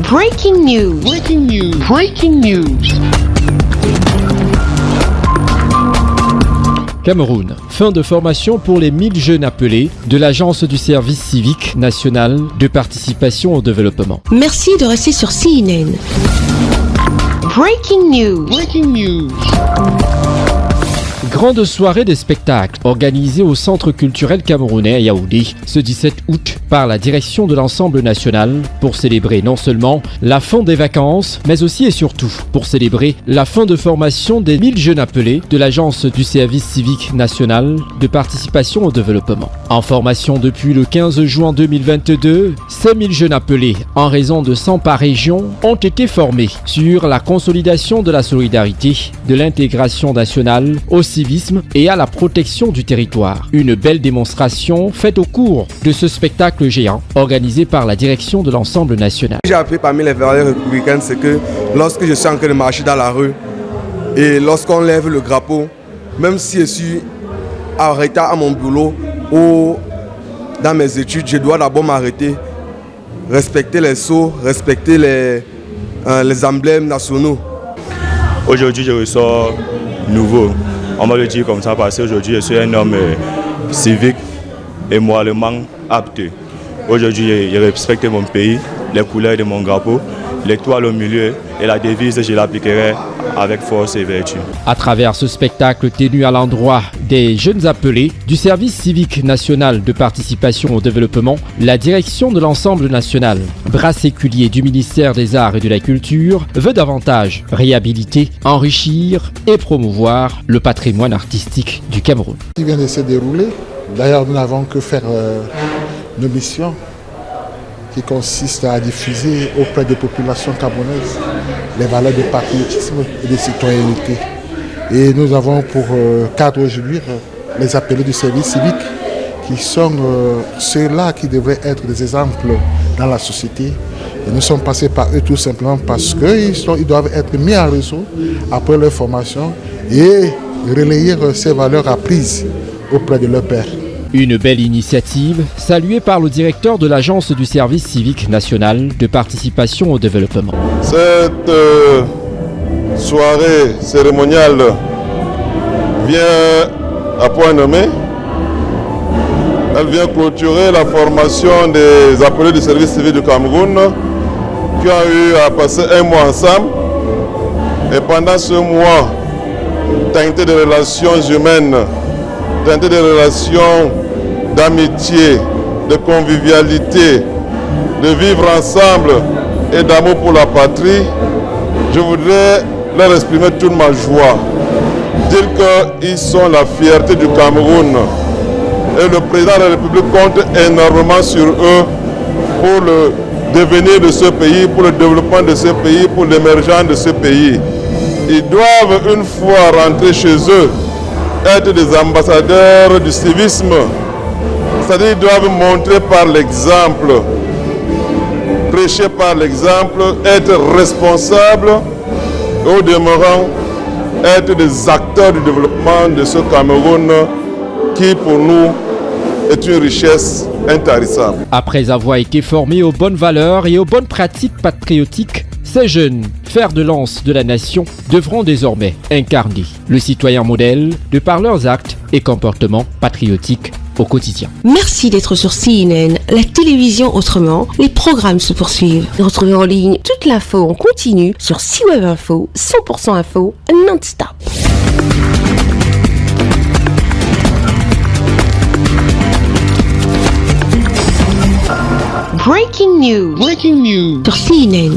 Breaking news. Breaking news. Breaking news. Cameroun. Fin de formation pour les 1000 jeunes appelés de l'Agence du service civique national de participation au développement. Merci de rester sur CNN. Breaking news. Breaking news. Grande soirée des spectacles organisée au Centre culturel camerounais à Yaoundé ce 17 août par la direction de l'Ensemble national pour célébrer non seulement la fin des vacances, mais aussi et surtout pour célébrer la fin de formation des 1000 jeunes appelés de l'Agence du service civique national de participation au développement. En formation depuis le 15 juin 2022, ces 1000 jeunes appelés en raison de 100 par région ont été formés sur la consolidation de la solidarité, de l'intégration nationale au civisme et à la protection du territoire. Une belle démonstration faite au cours de ce spectacle géant organisé par la direction de l'Ensemble national. J'ai appris parmi les valeurs républicaines, c'est que lorsque je suis en train de marcher dans la rue et lorsqu'on lève le drapeau, même si je suis arrêté à mon boulot ou dans mes études, je dois d'abord m'arrêter, respecter les sceaux, respecter les emblèmes nationaux. Aujourd'hui, je ressors nouveau. On va le dire comme ça parce qu'aujourd'hui, je suis un homme civique et moralement apte. Aujourd'hui, je respecte mon pays, les couleurs de mon drapeau, l'étoile au milieu et la devise, je l'appliquerai avec force et vertu. À travers ce spectacle tenu à l'endroit des jeunes appelés du service civique national de participation au développement, la direction de l'Ensemble national, bras séculier du ministère des Arts et de la Culture, veut davantage réhabiliter, enrichir et promouvoir le patrimoine artistique du Cameroun. Qui vient de se dérouler. D'ailleurs, nous n'avons que faire nos missions qui consiste à diffuser auprès des populations camerounaises les valeurs de patriotisme et de citoyenneté. Et nous avons pour cadre aujourd'hui les appelés du service civique qui sont ceux-là qui devraient être des exemples dans la société. Et nous sommes passés par eux tout simplement parce qu'ils doivent être mis en réseau après leur formation et relayer ces valeurs apprises auprès de leur père. Une belle initiative saluée par le directeur de l'Agence du service civique national de participation au développement. Cette soirée cérémoniale vient à point nommé. Elle vient clôturer la formation des appelés du service civique du Cameroun qui ont eu à passer un mois ensemble. Et pendant ce mois, teinté de relations humaines, teinté de relations d'amitié, de convivialité, de vivre ensemble et d'amour pour la patrie, je voudrais leur exprimer toute ma joie. Dire qu'ils sont la fierté du Cameroun. Et le président de la République compte énormément sur eux pour le devenir de ce pays, pour le développement de ce pays, pour l'émergence de ce pays. Ils doivent une fois rentrer chez eux être des ambassadeurs du civisme, c'est-à-dire qu'ils doivent montrer par l'exemple, prêcher par l'exemple, être responsables, au demeurant être des acteurs du développement de ce Cameroun qui pour nous est une richesse intarissable. Après avoir été formés aux bonnes valeurs et aux bonnes pratiques patriotiques, ces jeunes fers de lance de la nation devront désormais incarner le citoyen modèle de par leurs actes et comportements patriotiques au quotidien. Merci d'être sur CNN, la télévision autrement. Les programmes se poursuivent. Retrouvez en ligne toute l'info en continu sur CWeb Info, 100% info, non-stop. Breaking news. Breaking news. Sur CNN.